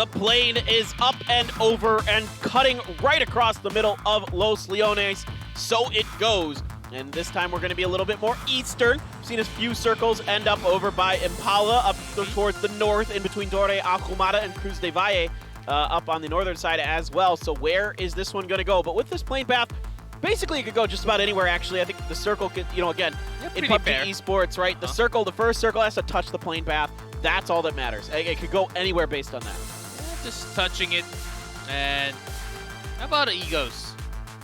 The plane is up and over and cutting right across the middle of Los Leones. So it goes. And this time we're going to be a little bit more eastern. We've seen a few circles end up over by Impala, up towards the north in between Torre Ahumada and Cruz de Valle, up on the northern side as well. So where is this one going to go? But with this plane path, basically it could go just about anywhere, actually. I think the circle could, again, in PUBG Esports, right? The circle, the first circle has to touch the plane path. That's all that matters. It could go anywhere based on that. Just touching it. And how about Egos?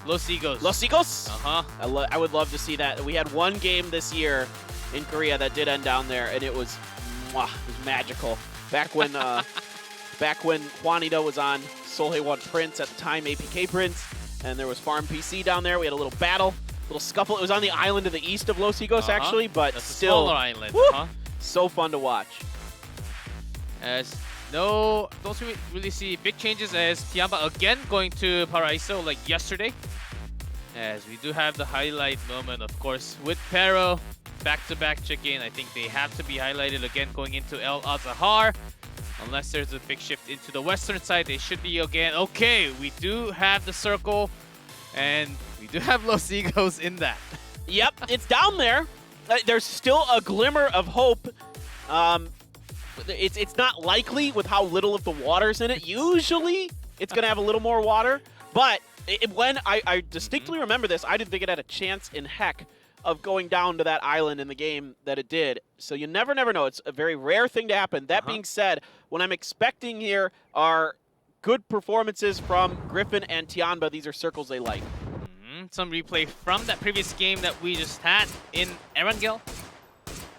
Los Egos. Los Egos? Uh-huh. I would love to see that. We had one game this year in Korea that did end down there, and it was magical. Back when back when Juanito was on Seoul 1 Prince, at the time APK Prince, and there was Farm PC down there. We had a little battle, little scuffle. It was on the island to the east of Los Egos, actually, but that's still, a smaller island. So fun to watch. Don't really see big changes as Tianba again going to Paraiso like yesterday. As we do have the highlight moment, of course, with Pero back-to-back chicken. I think they have to be highlighted again going into El Azahar. Unless there's a big shift into the western side, they should be again. Okay, we do have the circle, and we do have Los Egos in that. Yep, it's down there. There's still a glimmer of hope. It's not likely with how little of the water's in it. Usually, it's going to have a little more water. But when I distinctly remember this, I didn't think it had a chance in heck of going down to that island in the game that it did. So you never know. It's a very rare thing to happen. That being said, what I'm expecting here are good performances from Griffin and Tianba. These are circles they like. Some replay from that previous game that we just had in Erangel.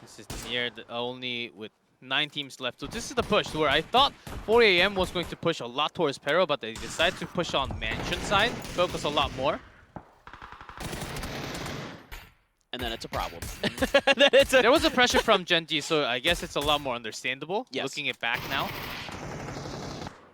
This is near only with 9 teams left. So this is the push where I thought 4 AM was going to push a lot towards Pero, but they decided to push on Mansion side, focus a lot more. And then it's a problem. There was a pressure from Genji, so I guess it's a lot more understandable looking it back now.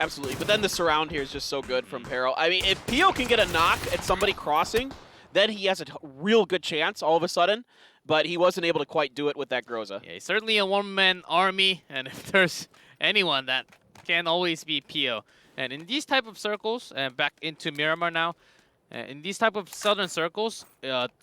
Absolutely, but then the surround here is just so good from Pero. I mean, if Pio can get a knock at somebody crossing, then he has a real good chance all of a sudden, but he wasn't able to quite do it with that Groza. Yeah, he's certainly a one-man army, and if there's anyone that can always be Pio. And in these type of circles, and back into Miramar now, in these type of southern circles,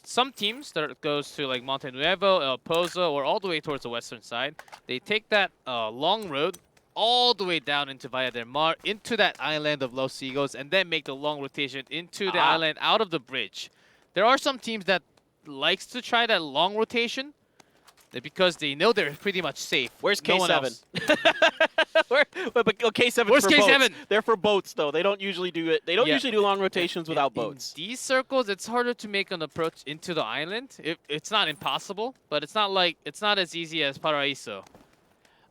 some teams that goes to like Monte Nuevo, El Pozo, or all the way towards the western side, they take that long road all the way down into Valle del Mar, into that island of Los Egos, and then make the long rotation into the island out of the bridge. There are some teams that likes to try that long rotation because they know they're pretty much safe. Where's K7? but K7 Where's for K7? Boats. They're for boats, though. They don't usually do it. They don't usually do long rotations without boats. In these circles, it's harder to make an approach into the island. It's not impossible, but it's not as easy as Paraiso.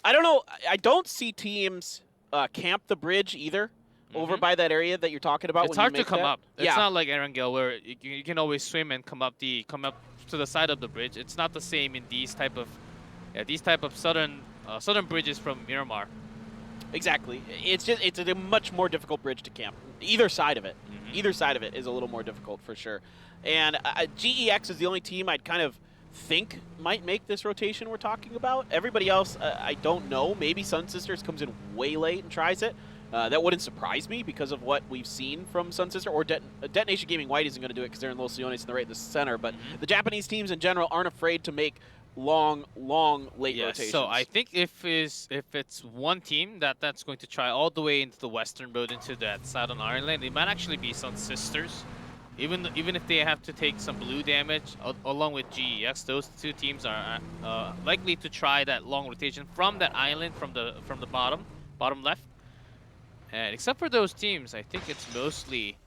I don't know. I don't see teams camp the bridge either over by that area that you're talking about. It's hard to come up. It's not like Erangel where you can always swim and come up to the side of the bridge. It's not the same in these type of southern bridges from Miramar. Exactly. It's a much more difficult bridge to camp. Either side of it. Either side of it is a little more difficult for sure. And GEX is the only team I'd kind of think might make this rotation we're talking about. Everybody else, I don't know. Maybe Sun Sisters comes in way late and tries it. That wouldn't surprise me because of what we've seen from Sun Sister. Or Detonation Gaming White isn't going to do it because they're in Los Leones and they're right in the center. But the Japanese teams in general aren't afraid to make long late rotations. So I think if it's one team that's going to try all the way into the western road into that southern island, it might actually be Sun Sisters. Even if they have to take some blue damage along with GEX, those two teams are likely to try that long rotation from that island from the bottom left. And except for those teams, I think it's mostly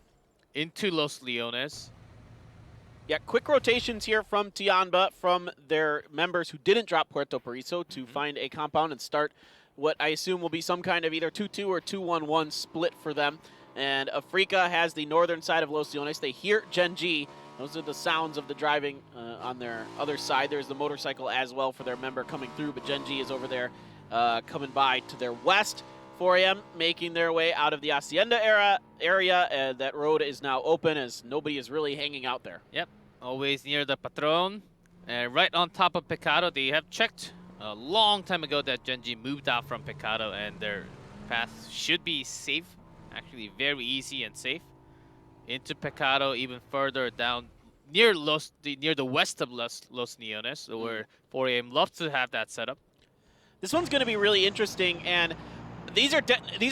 into Los Leones. Yeah, quick rotations here from Tianba, from their members who didn't drop Puerto Paraiso to find a compound and start what I assume will be some kind of either 2-2 or 2-1-1 split for them. And Africa has the northern side of Los Leones. They hear Genji. Those are the sounds of the driving on their other side. There's the motorcycle as well for their member coming through, but Genji is over there coming by to their west. 4 AM making their way out of the Hacienda area. That road is now open as nobody is really hanging out there. Yep, always near the Patron. Right on top of Pecado. They have checked a long time ago that Genji moved out from Pecado, and they're path should be safe, actually very easy and safe. Into Pecado, even further down near near the west of Los Neones, where 4AM loves to have that setup. This one's going to be really interesting, and these are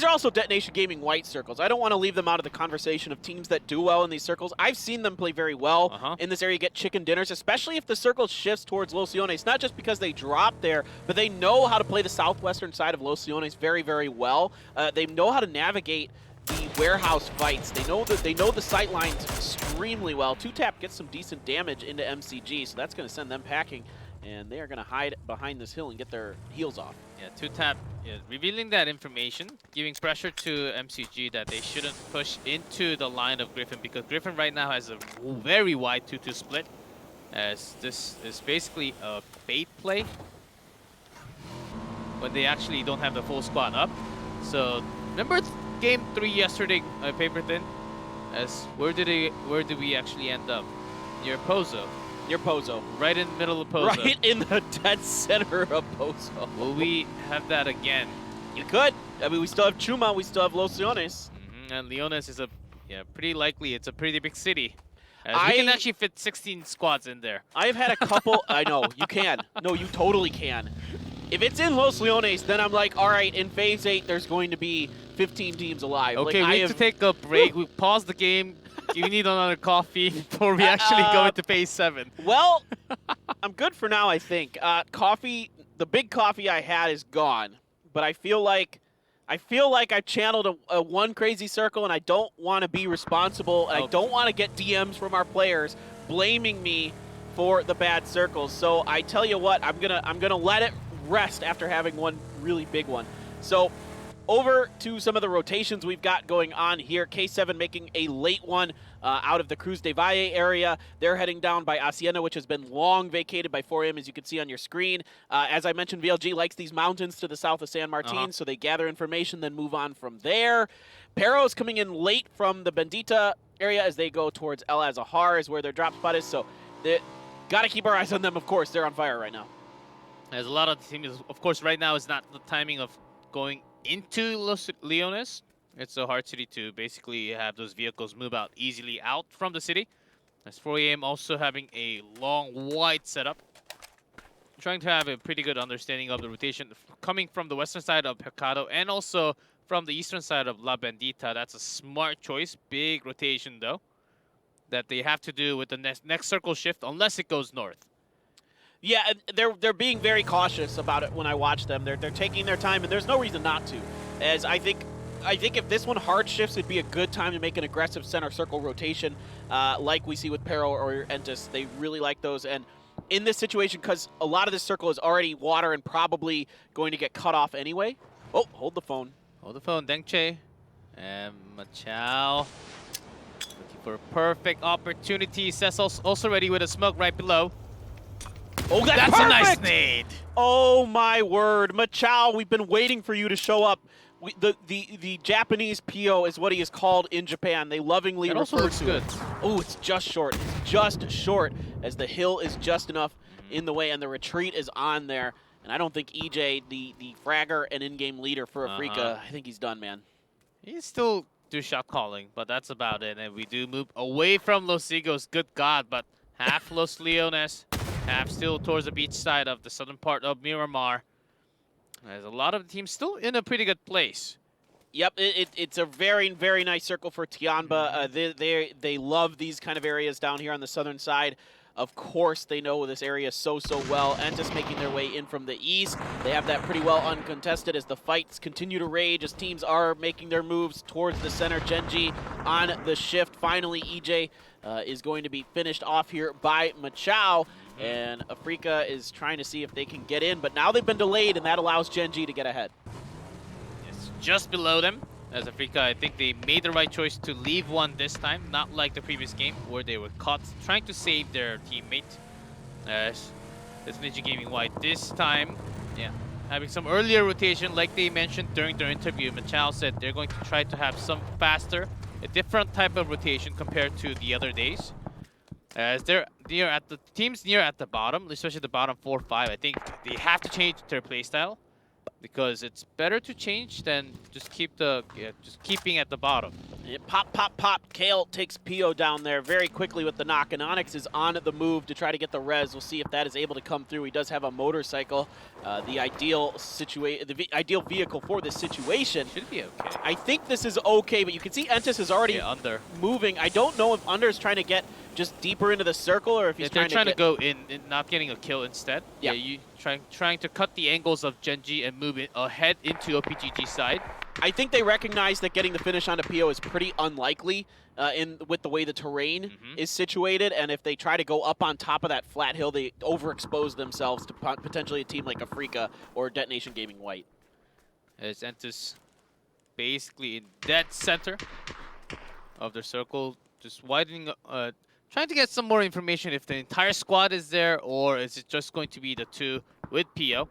also Detonation Gaming white circles. I don't want to leave them out of the conversation of teams that do well in these circles. I've seen them play very well in this area, get chicken dinners, especially if the circle shifts towards Los Leones. Not just because they drop there, but they know how to play the southwestern side of Los Leones very, very well. They know how to navigate the warehouse fights. They know the sight lines extremely well. 2Tap gets some decent damage into MCG, so that's going to send them packing. And they are going to hide behind this hill and get their heels off. Yeah, 2Tap revealing that information, giving pressure to MCG that they shouldn't push into the line of Griffin, because Griffin right now has a very wide 2-2 split, as this is basically a bait play when they actually don't have the full squad up. So remember game 3 yesterday, Paper Thin? As where did we actually end up? Near Pozo. Near Pozo. Right in the middle of Pozo. Right in the dead center of Pozo. Will we have that again? You could. I mean, we still have Chuma, we still have Los Leones. And Leones is pretty likely. It's a pretty big city. We can actually fit 16 squads in there. I've had a couple. I know, you can. No, you totally can. If it's in Los Leones, then I'm like, all right, in Phase 8, there's going to be 15 teams alive. Okay, like, we have to take a break. We pause the game. You need another coffee before we actually go into Phase 7. Well, I'm good for now, I think. Coffee, the big coffee I had is gone, but I feel like I channeled a one crazy circle, and I don't want to be responsible, and I don't want to get DMs from our players blaming me for the bad circles. So I tell you what, I'm gonna let it rest after having one really big one. So over to some of the rotations we've got going on here. K7 making a late one out of the Cruz de Valle area. They're heading down by Hacienda, which has been long vacated by 4AM, as you can see on your screen. As I mentioned, VLG likes these mountains to the south of San Martin, so they gather information, then move on from there. Pero's coming in late from the Bendita area as they go towards El Azahar is where their drop spot is, so they got to keep our eyes on them, of course. They're on fire right now. There's a lot of teams, of course, right now is not the timing of going into Los Leones. It's a hard city to basically have those vehicles move out easily out from the city. As 4AM also having a long, wide setup. Trying to have a pretty good understanding of the rotation coming from the western side of Pecado and also from the eastern side of La Bendita. That's a smart choice. Big rotation, though, that they have to do with the next circle shift unless it goes north. Yeah, they're being very cautious about it when I watch them. They're taking their time, and there's no reason not to. As I think if this one hard shifts, it'd be a good time to make an aggressive center circle rotation, like we see with Pero or Entis. They really like those. And in this situation, because a lot of this circle is already water and probably going to get cut off anyway. Oh, hold the phone. Hold the phone, Dengche. And Machao looking for a perfect opportunity. Cecil's also ready with a smoke right below. Oh, that's a nice perfect! nade. Oh my word, Machao, we've been waiting for you to show up. The Japanese PO is what he is called in Japan. They lovingly refer to it. Oh, it's just short. It's just short, as the hill is just enough in the way, and the retreat is on there. And I don't think EJ, the fragger and in-game leader for Africa, I think he's done, man. He's still do shot calling, but that's about it. And we do move away from Los Igos. Good God, but half Los Leones, half still towards the beach side of the southern part of Miramar. There's a lot of teams still in a pretty good place. Yep, it's a very, very nice circle for Tianba. They love these kind of areas down here on the southern side. Of course, they know this area so well. Entis making their way in from the east. They have that pretty well uncontested as the fights continue to rage, as teams are making their moves towards the center. Genji on the shift. Finally, EJ is going to be finished off here by Machao. And Africa is trying to see if they can get in, but now they've been delayed, and that allows Genji to get ahead. It's just below them. As Africa, I think they made the right choice to leave one this time, not like the previous game where they were caught trying to save their teammate. As it's Ninja Gaming White this time, having some earlier rotation, like they mentioned during their interview. Machao said they're going to try to have some faster, a different type of rotation compared to the other days. As they're near at the bottom, especially the bottom 4-5, I think they have to change their playstyle. because it's better to change than just just keeping at the bottom. Pop, pop, pop. Kale takes Pio down there very quickly with the knock, and Onyx is on the move to try to get the res. We'll see if that is able to come through. He does have a motorcycle, the ideal ideal vehicle for this situation. Should be okay. I think this is okay, but you can see Entis is already under moving. I don't know if Under is trying to get just deeper into the circle or if he's they're trying to get... go in and not getting a kill instead. Yeah, you trying to cut the angles of Genji and move it ahead into OPGG side. I think they recognize that getting the finish onto Pio is pretty unlikely with the way the terrain is situated, and if they try to go up on top of that flat hill, they overexpose themselves to potentially a team like Afrika or Detonation Gaming White. As Entis basically in dead center of their circle, just widening, trying to get some more information if the entire squad is there or is it just going to be the two with Pio,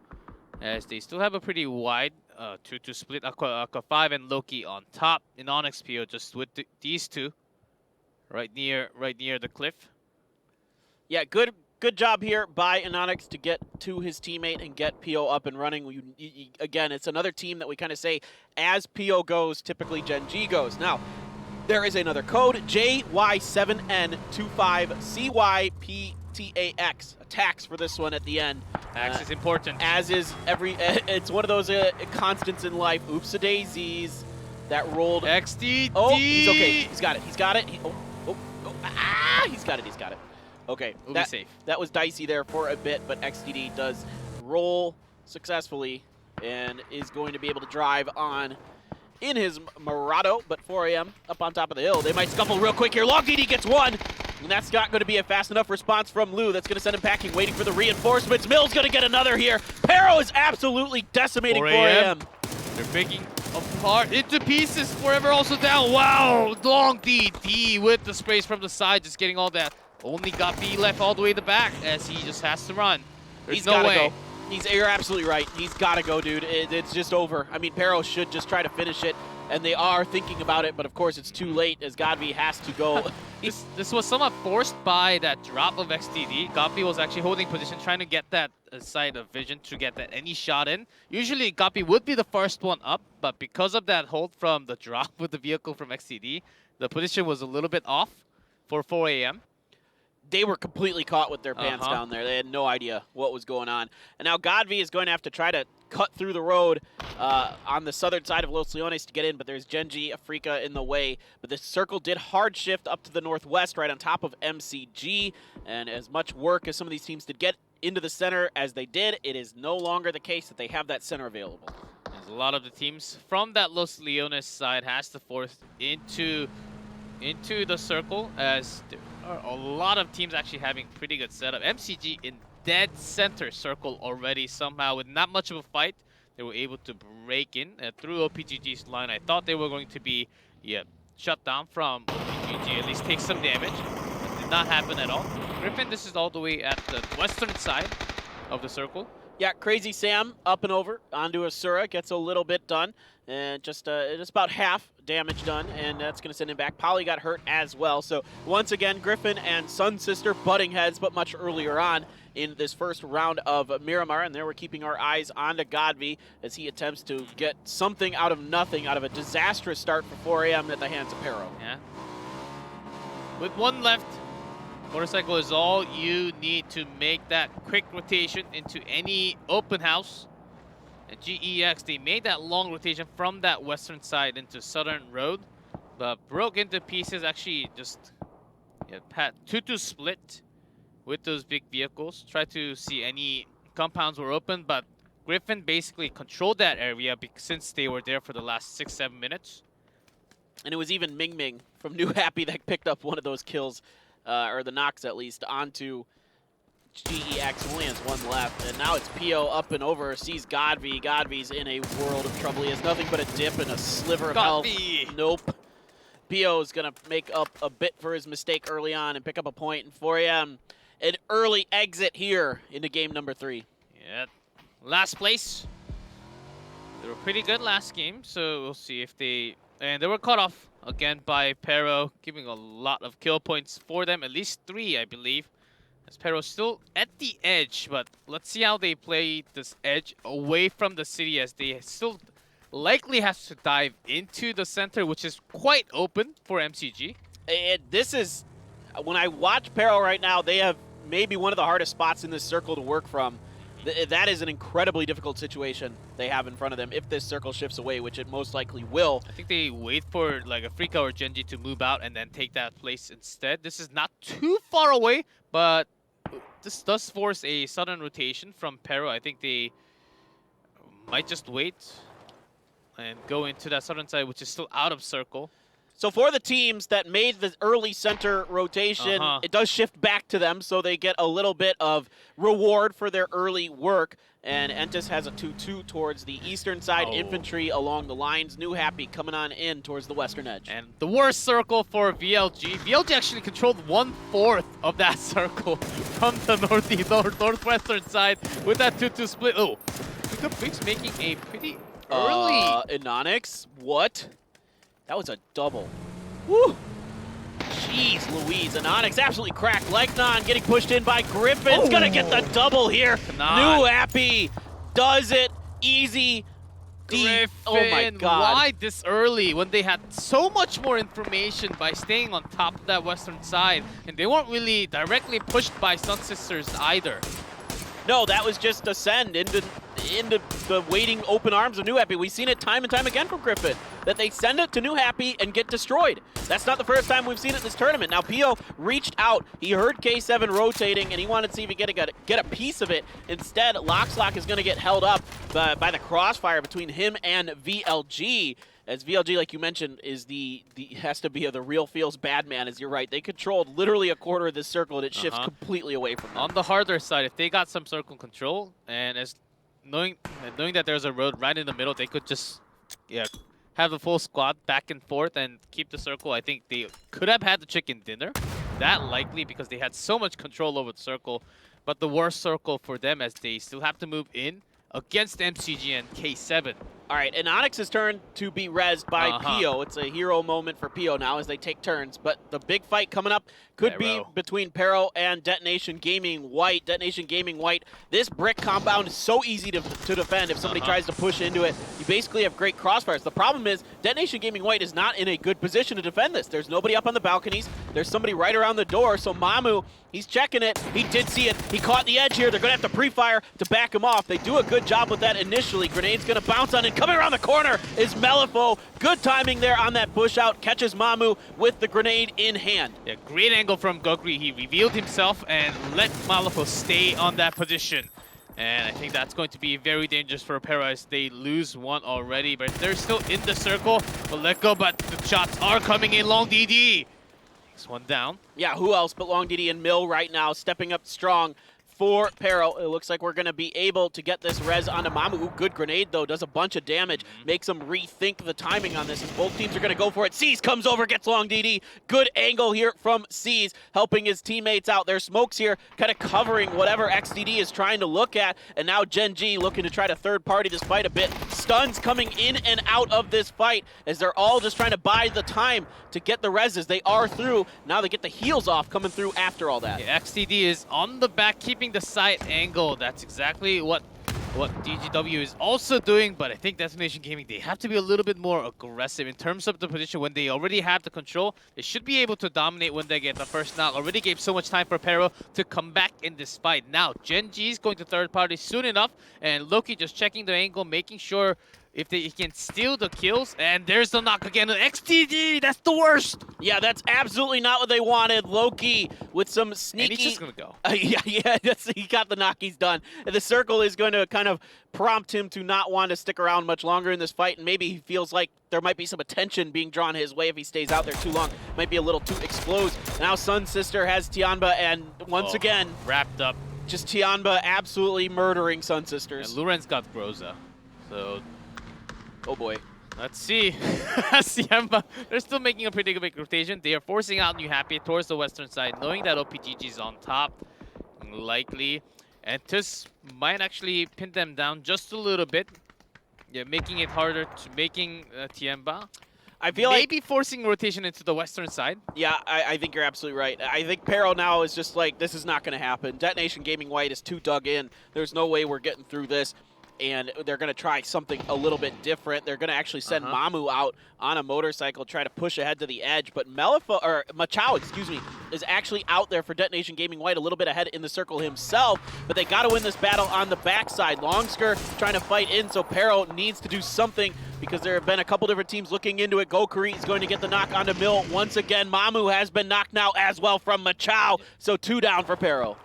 as they still have a pretty wide 2-2 split. Aqua 5 and Loki on top, in Onyx Pio just with these two right near the cliff. Yeah, good job here by Anonix to get to his teammate and get Pio up and running. Again, it's another team that we kind of say, as Pio goes, typically Gen G goes. Now, there is another code, JY7N25CYPTAX. Attacks for this one at the end. Tax is important. As is it's one of those constants in life. Oops-a-daisies. That rolled. XDD. Oh, he's okay. He's got it. He's got it. He's got it. He's got it. Okay. We'll be safe. That was dicey there for a bit, but XDD does roll successfully and is going to be able to drive on in his Murado, but 4 AM up on top of the hill. They might scuffle real quick here. Long DD gets one, and that's not going to be a fast enough response from Lou. That's going to send him packing, waiting for the reinforcements. Mill's going to get another here. Pero is absolutely decimating 4 AM. They're picking apart into pieces. Forever also down. Wow, long DD with the sprays from the side, just getting all that. Only got B left all the way to the back as he just has to run. There's no way. Go. You're absolutely right. He's got to go, dude. It's just over. I mean, Pero should just try to finish it, and they are thinking about it, but of course it's too late as Godby has to go. This was somewhat forced by that drop of XTD. Godby was actually holding position, trying to get that side of vision to get that any shot in. Usually Godby would be the first one up, but because of that hold from the drop with the vehicle from XTD, the position was a little bit off for 4 AM. They were completely caught with their pants down there. They had no idea what was going on. And now Godby is going to have to try to cut through the road on the southern side of Los Leones to get in, but there's Genji, Afrika in the way. But this circle did hard shift up to the northwest right on top of MCG. And as much work as some of these teams did get into the center as they did, it is no longer the case that they have that center available. There's a lot of the teams from that Los Leones side has to force into the circle, as there are a lot of teams actually having pretty good setup. MCG in dead center circle already somehow with not much of a fight. They were able to break in through OPGG's line. I thought they were going to be shut down from OPGG, at least take some damage. That did not happen at all. Griffin, this is all the way at the western side of the circle. Yeah, Crazy Sam up and over onto Asura, gets a little bit done, and just about half damage done, and that's going to send him back. Polly got hurt as well, so once again, Griffin and Sun Sister butting heads, but much earlier on in this first round of Miramar, and there we're keeping our eyes on to Godby as he attempts to get something out of nothing, out of a disastrous start for 4 AM at the hands of Pero. Yeah. With one left, Motorcycle is all you need to make that quick rotation into any open house. And GEX, they made that long rotation from that western side into southern road, but broke into pieces. Actually, just had 2-2 split with those big vehicles. Tried to see any compounds were open, but Griffin basically controlled that area since they were there for the last 6-7 minutes. And it was even Ming Ming from New Happy that picked up one of those kills. Or the knocks at least, onto GEX. Only has one left, and now it's Pio up and over, sees Godby. Godby's in a world of trouble. He has nothing but a dip and a sliver of health. Nope. Pio's gonna make up a bit for his mistake early on and pick up a point in 4 AM. An early exit here into game number 3. Yeah, last place. They were pretty good last game, so we'll see if they... And they were cut off again by Pero, giving a lot of kill points for them, at least 3, I believe. As Pero still at the edge, but let's see how they play this edge away from the city as they still likely have to dive into the center, which is quite open for MCG. This is, when I watch Peril right now, they have maybe one of the hardest spots in this circle to work from. That is an incredibly difficult situation they have in front of them if this circle shifts away, which it most likely will. I think they wait for like a Freaka or Genji to move out and then take that place instead. This is not too far away, but this does force a sudden rotation from Pero. I think they might just wait and go into that southern side, which is still out of circle. So for the teams that made the early center rotation, it does shift back to them, so they get a little bit of reward for their early work. And Entis has a 2-2 towards the eastern side, infantry along the lines. New Happy coming on in towards the western edge. And the worst circle for VLG. VLG actually controlled 1/4 of that circle from the northwestern side with that 2-2 split. Oh, the Briggs making a pretty early. Anonix, what? That was a double. Woo! Jeez Louise, Anonix absolutely cracked. Legnon getting pushed in by Griffin's gonna get the double here. New Happy does it easy. Griffin, oh my god. Why this early when they had so much more information by staying on top of that western side, and they weren't really directly pushed by Sun Sisters either. No, that was just a send into the waiting open arms of New Happy. We've seen it time and time again from Griffin, that they send it to New Happy and get destroyed. That's not the first time we've seen it in this tournament. Now, Pio reached out. He heard K7 rotating, and he wanted to see if he could get a piece of it. Instead, Lockslock is going to get held up by the crossfire between him and VLG. As VLG, like you mentioned, is has to be the real feels bad man, as you're right. They controlled literally a quarter of this circle, and it shifts completely away from them. On the harder side, if they got some circle control, and as knowing that there's a road right in the middle, they could just have the full squad back and forth and keep the circle. I think they could have had the chicken dinner. That likely because they had so much control over the circle. But the worst circle for them as they still have to move in against MCG and K7. All right, and Onyx's turn to be rezzed by Pio. It's a hero moment for Pio now as they take turns. But the big fight coming up could be between Pero and Detonation Gaming White. Detonation Gaming White, this brick compound is so easy to defend if somebody tries to push into it. You basically have great crossfires. The problem is Detonation Gaming White is not in a good position to defend this. There's nobody up on the balconies. There's somebody right around the door. So Mamu, he's checking it. He did see it. He caught the edge here. They're going to have to pre-fire to back him off. They do a good job with that initially. Grenade's going to bounce on it. Coming around the corner is Melifo. Good timing there on that push out. Catches Mamu with the grenade in hand. Yeah, great angle from Gogri. He revealed himself and let Melifo stay on that position. And I think that's going to be very dangerous for Pero as they lose one already. But they're still in the circle. But let go, but the shots are coming in. Long DD. Takes one down. Yeah, who else but Long DD and Mill right now stepping up strong for Pero. It looks like we're going to be able to get this res onto Mamu. Ooh, good grenade, though. Does a bunch of damage. Makes them rethink the timing on this as both teams are going to go for it. Seas comes over, gets Long DD. Good angle here from Seas, helping his teammates out. There's smokes here, kind of covering whatever XDD is trying to look at. And now Gen G looking to try to third-party this fight a bit. Stuns coming in and out of this fight as they're all just trying to buy the time to get the reses. They are through. Now they get the heals off coming through after all that. Yeah, XDD is on the back, keeping the side angle. That's exactly what DGW is also doing, but I think Destination Gaming, they have to be a little bit more aggressive in terms of the position. When they already have the control, they should be able to dominate when they get the first knock. Already gave so much time for Pero to come back in this fight. Now, Gen G is going to third party soon enough, and Loki just checking the angle, making sure if he can steal the kills, and there's the knock again. XTD, that's the worst. Yeah, that's absolutely not what they wanted. Loki with some sneaky... And he's just going to go. He got the knock, he's done. And the circle is going to kind of prompt him to not want to stick around much longer in this fight, and maybe he feels like there might be some attention being drawn his way if he stays out there too long. Might be a little too exposed. Now Sun Sister has Tianba, and once again... Wrapped up. Just Tianba absolutely murdering Sun Sisters. And Luren's got Groza, so... Oh boy. Let's see. Tianba, they're still making a pretty big rotation. They are forcing out New Happy towards the western side, knowing that OPGG is on top, likely. And this might actually pin them down just a little bit. Yeah, making it harder to making Tianba. I feel like maybe forcing rotation into the western side. yeah, I think you're absolutely right. I think Pero now is just like, this is not going to happen. Detonation Gaming White is too dug in. There's no way we're getting through this. And they're going to try something a little bit different. They're going to actually send Mamu out on a motorcycle, try to push ahead to the edge. But Machao, is actually out there for Detonation Gaming White, a little bit ahead in the circle himself. But they got to win this battle on the backside. Longsker trying to fight in, so Pero needs to do something because there have been a couple different teams looking into it. Gokuri is going to get the knock onto Mill once again. Mamu has been knocked now as well from Machao, so 2 down for Pero.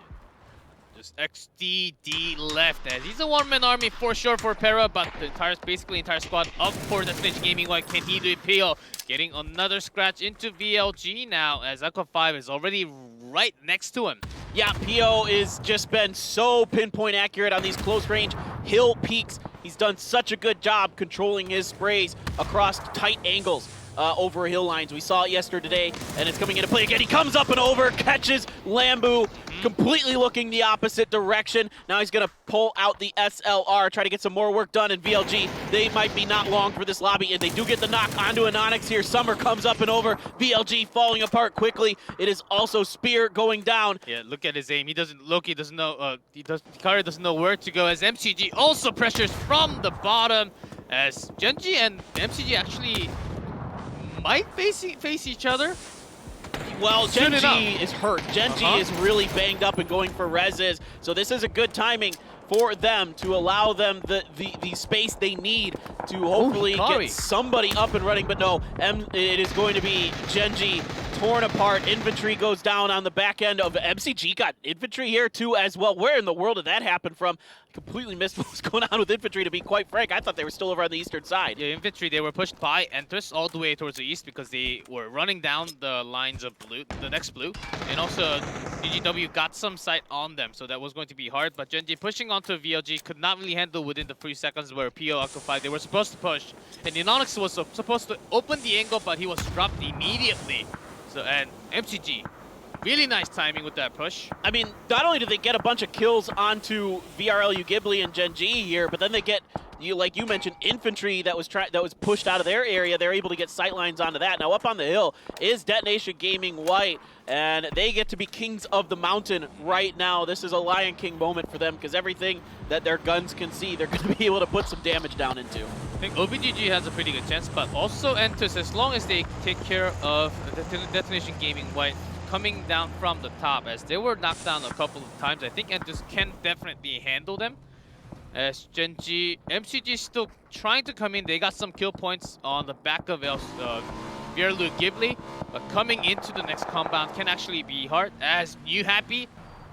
Just XDD left, as he's a one-man army for sure for Para, but the basically entire squad up for the Snitch Gaming White. Can he do it? Pio getting another scratch into VLG now, as Aqua 5 is already right next to him. Yeah, Pio has just been so pinpoint accurate on these close range hill peaks. He's done such a good job controlling his sprays across tight angles. Over hill lines. We saw it yesterday, and it's coming into play again. He comes up and over, catches Lambu, completely looking the opposite direction. Now he's going to pull out the SLR, try to get some more work done in VLG. They might be not long for this lobby, and they do get the knock onto Anonix here. Summer comes up and over, VLG falling apart quickly. It is also Spear going down. Yeah, look at his aim. Loki doesn't know, Hikari doesn't know where to go, as MCG also pressures from the bottom, as Genji and MCG actually might face each other. Well, Genji is hurt. Genji is really banged up and going for reses, so this is a good timing for them to allow them the space they need to hopefully get somebody up and running. But no, it is going to be Genji torn apart. Infantry goes down on the back end of MCG. Got infantry here too as well. Where in the world did that happen from? I completely missed what was going on with infantry, to be quite frank. I thought they were still over on the eastern side. Yeah, infantry, they were pushed by Entrus all the way towards the east because they were running down the lines of blue, the next blue. And also, GGW got some sight on them, so that was going to be hard. But Genji pushing onto VLG could not really handle within the 3 seconds where PO occupied. They were supposed to push, and Inonix was supposed to open the angle, but he was dropped immediately. So, and MCG, really nice timing with that push. I mean, not only did they get a bunch of kills onto VRLU Ghibli and Genji here, but then they get, like you mentioned, infantry that was pushed out of their area. They're able to get sightlines onto that. Now up on the hill is Detonation Gaming White, and they get to be kings of the mountain right now. This is a Lion King moment for them because everything that their guns can see, they're going to be able to put some damage down into. I think OBGG has a pretty good chance, but also Entus, as long as they take care of the Detonation Gaming White coming down from the top, as they were knocked down a couple of times. I think Entus can definitely handle them. As Genji, MCG is still trying to come in. They got some kill points on the back of Vierlu Ghibli, but coming into the next compound can actually be hard, as New Happy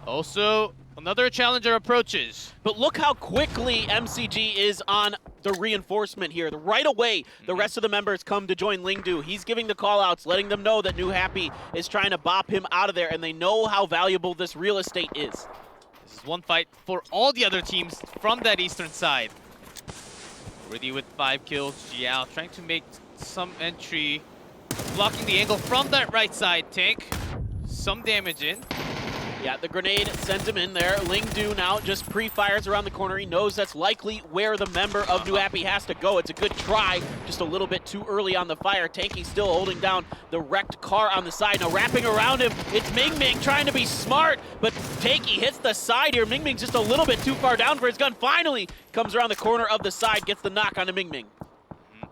also another challenger approaches. But look how quickly MCG is on the reinforcement here. Right away, the rest of the members come to join Lingdu. He's giving the call-outs, letting them know that New Happy is trying to bop him out of there, and they know how valuable this real estate is. This is one fight for all the other teams from that eastern side. Already with 5 kills, Jiao trying to make some entry, blocking the angle from that right side. Tank, some damage in. Yeah, the grenade sends him in there. Lingdu now just pre-fires around the corner. He knows that's likely where the member of New Happy has to go. It's a good try, just a little bit too early on the fire. Tanky still holding down the wrecked car on the side. Now wrapping around him, it's Ming Ming trying to be smart, but Tanky hits the side here. Ming Ming's just a little bit too far down for his gun. Finally comes around the corner of the side, gets the knock onto Ming Ming.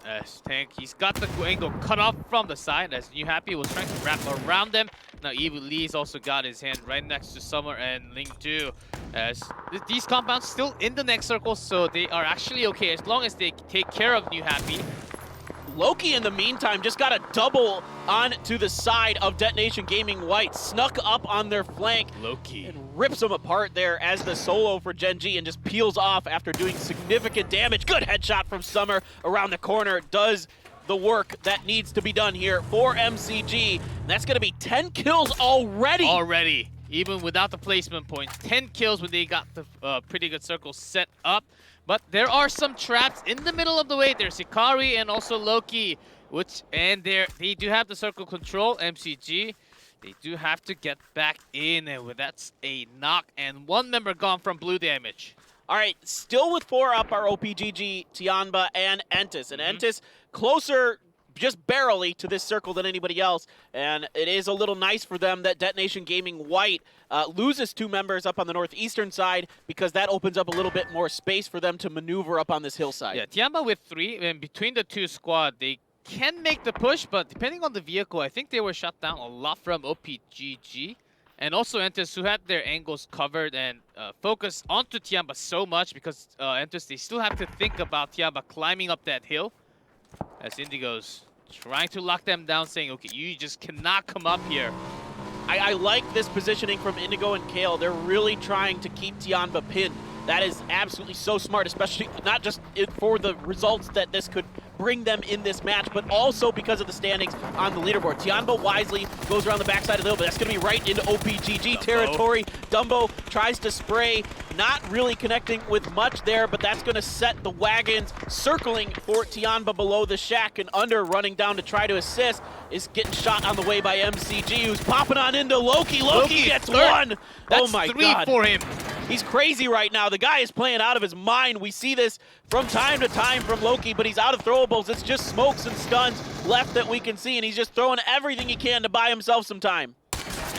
As Tank, he's got the angle cut off from the side, as New Happy was trying to wrap around them. Now Evil Lee's also got his hand right next to Summer and Ling Du, as these compounds still in the next circle, so they are actually okay as long as they take care of New Happy. Loki, in the meantime, just got a double onto the side of Detonation Gaming White, snuck up on their flank. Loki. And rips them apart there as the solo for Genji and just peels off after doing significant damage. Good headshot from Summer around the corner. Does the work that needs to be done here for MCG. And that's going to be 10 kills already. Even without the placement points. 10 kills when they got the pretty good circle set up. But there are some traps in the middle of the way. There's Hikari and also Loki, they do have the circle control, MCG. They do have to get back in, and that's a knock, and one member gone from blue damage. All right, still with 4 up are OPGG, Tianba, and Entis. And Entis closer just barely to this circle than anybody else. And it is a little nice for them that Detonation Gaming White loses 2 members up on the northeastern side, because that opens up a little bit more space for them to maneuver up on this hillside. Yeah, Tianba with 3, and between the 2 squad, they can make the push, but depending on the vehicle, I think they were shut down a lot from OPGG. And also Entus, who had their angles covered and focused onto Tianba so much, because Entus, they still have to think about Tianba climbing up that hill. As Indigo's trying to lock them down, saying, okay, you just cannot come up here. I like this positioning from Indigo and Kale. They're really trying to keep Tianba pinned. That is absolutely so smart, especially not just for the results that this could bring them in this match, but also because of the standings on the leaderboard. Tianba wisely goes around the backside of the hill, but that's going to be right into OPGG territory. Dumbo tries to spray, not really connecting with much there, but that's going to set the wagons circling for Tianba below the shack, and Under running down to try to assist is getting shot on the way by MCG, who's popping on into Loki. Loki gets one. That's oh my 3 God. for him. He's crazy right now. The guy is playing out of his mind. We see this from time to time from Loki, but he's out of throwables. It's just smokes and stuns left that we can see, and he's just throwing everything he can to buy himself some time.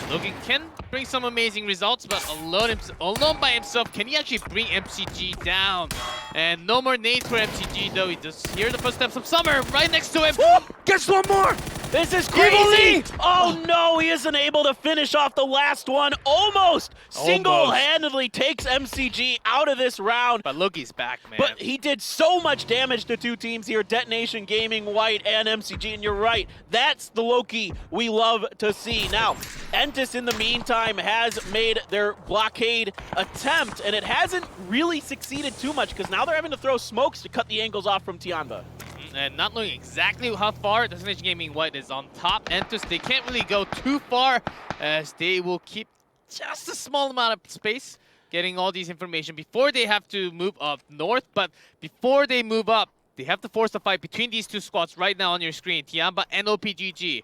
Logan can bring some amazing results, but alone by himself, can he actually bring MCG down? And no more nades for MCG, though. He does hear the footsteps of Summer right next to him. Woo! Gets one more! This is crazy! Oh no, he isn't able to finish off the last one. Almost single-handedly takes MCG out of this round. But Loki's back, man. But he did so much damage to 2 teams here, Detonation Gaming White and MCG, and you're right, that's the Loki we love to see. Now, Entus in the meantime has made their blockade attempt, and it hasn't really succeeded too much, because now they're having to throw smokes to cut the angles off from Tianba. And not knowing exactly how far Destination Gaming White is on top. Entus, they can't really go too far, as they will keep just a small amount of space getting all these information before they have to move up north. But before they move up, they have to force a fight between these 2 squads right now on your screen, Tianba and OPGG.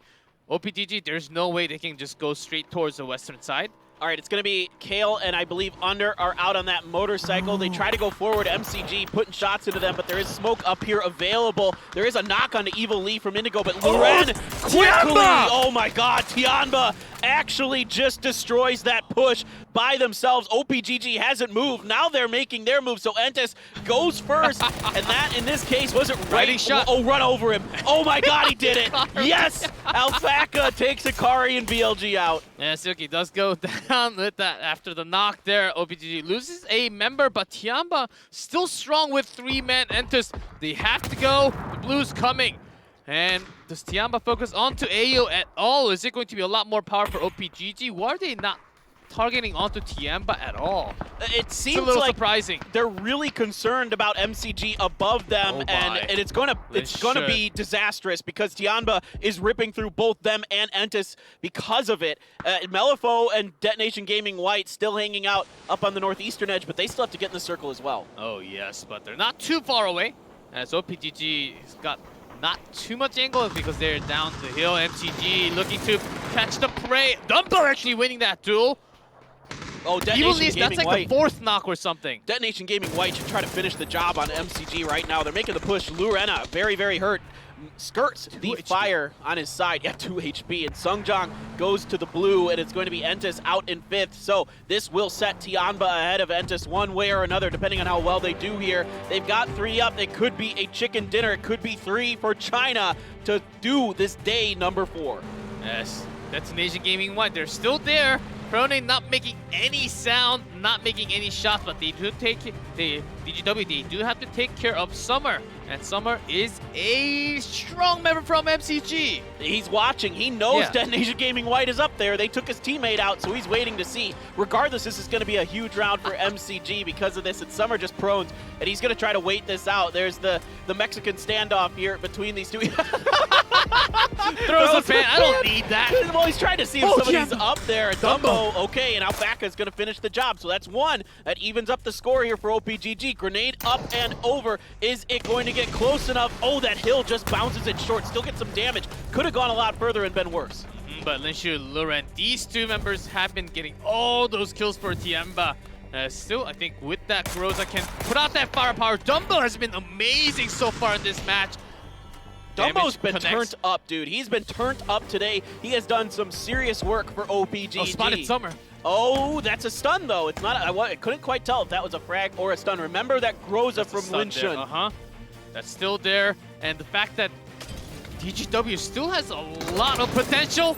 OPGG, there's no way they can just go straight towards the western side. All right, it's going to be Kale and I believe Under are out on that motorcycle. They try to go forward, MCG putting shots into them, but there is smoke up here available. There is a knock onto Evil Lee from Indigo, but Loren quickly, oh my God, Tianba actually just destroys that push by themselves. OPGG hasn't moved. Now they're making their move, so Entus goes first, and that, in this case, wasn't right. Shot. Oh, run over him. Oh my God, he did it. Yes, Alpaca takes Akari and BLG out. Yeah, Silky does go down with that after the knock there. OPGG loses a member, but Tianba still strong with 3 men. Entus, they have to go. The blue's coming. And does Tianba focus onto Ayo at all? Is it going to be a lot more power for OPGG? Why are they not targeting onto Tianba at all? It seems it's a little like surprising. They're really concerned about MCG above them, and it's gonna be disastrous, because Tianba is ripping through both them and Entus because of it. Melifo and Detonation Gaming White still hanging out up on the northeastern edge, but they still have to get in the circle as well. Oh yes, but they're not too far away, as OPGG has got not too much angle because they're down the hill. MCG looking to catch the prey. Dumbo actually winning that duel. Oh, Detonation Gaming that's like White. the 4th knock or something. Detonation Gaming White should try to finish the job on MCG right now. They're making the push. Lurena, very, very hurt, skirts the fire on his side. Yeah, 2 HP. And Sungjong goes to the blue, and it's going to be Entus out in 5th. So this will set Tianba ahead of Entus one way or another, depending on how well they do here. They've got 3 up. It could be a chicken dinner. It could be 3 for China to do this day number 4. Yes, Destination Gaming White, they're still there. Prone not making any sound, not making any shots, but they do take it. DGW, they do have to take care of Summer. And Summer is a strong member from MCG. He's watching. He knows Detonation Gaming White is up there. They took his teammate out, so he's waiting to see. Regardless, this is going to be a huge round for MCG because of this. And Summer just prones, and he's going to try to wait this out. There's the Mexican standoff here between these two. Throws a fan. I don't need that. Well, he's trying to see if somebody's up there. Dumbo, okay, and Alpaca is going to finish the job. So that's 1. That evens up the score here for OPGG. Grenade up and over. Is it going to get close enough? Oh, that hill just bounces it short. Still gets some damage. Could have gone a lot further and been worse. But Linshu, Loren, these 2 members have been getting all those kills for Tianba. Still, I think with that, Groza can put out that firepower. Dumbo has been amazing so far in this match. Dumbo's been connects. turned up, dude. He's been turned up today. He has done some serious work for OPGG. Oh, spotted Summer. Oh, that's a stun, though. It's not. I couldn't quite tell if that was a frag or a stun. Remember that Groza from Linshun. Uh-huh. That's still there. And the fact that DGW still has a lot of potential.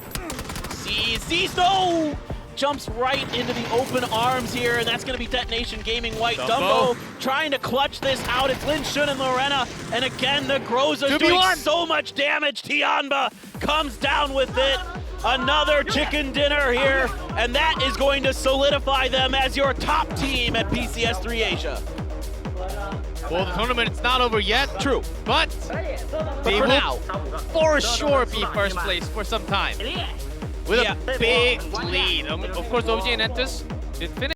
Sees, no! Jumps right into the open arms here, and that's going to be Detonation Gaming White. Dumbo trying to clutch this out. It's Linshun and Lorena, and again, the Groza's doing so much damage. Tianba comes down with it. Another chicken dinner here, and that is going to solidify them as your top team at PCS3 Asia. Well, the tournament's not over yet. True. But they for will now, for sure be first place for some time. With a big lead. Of course, OG and Entus did finish.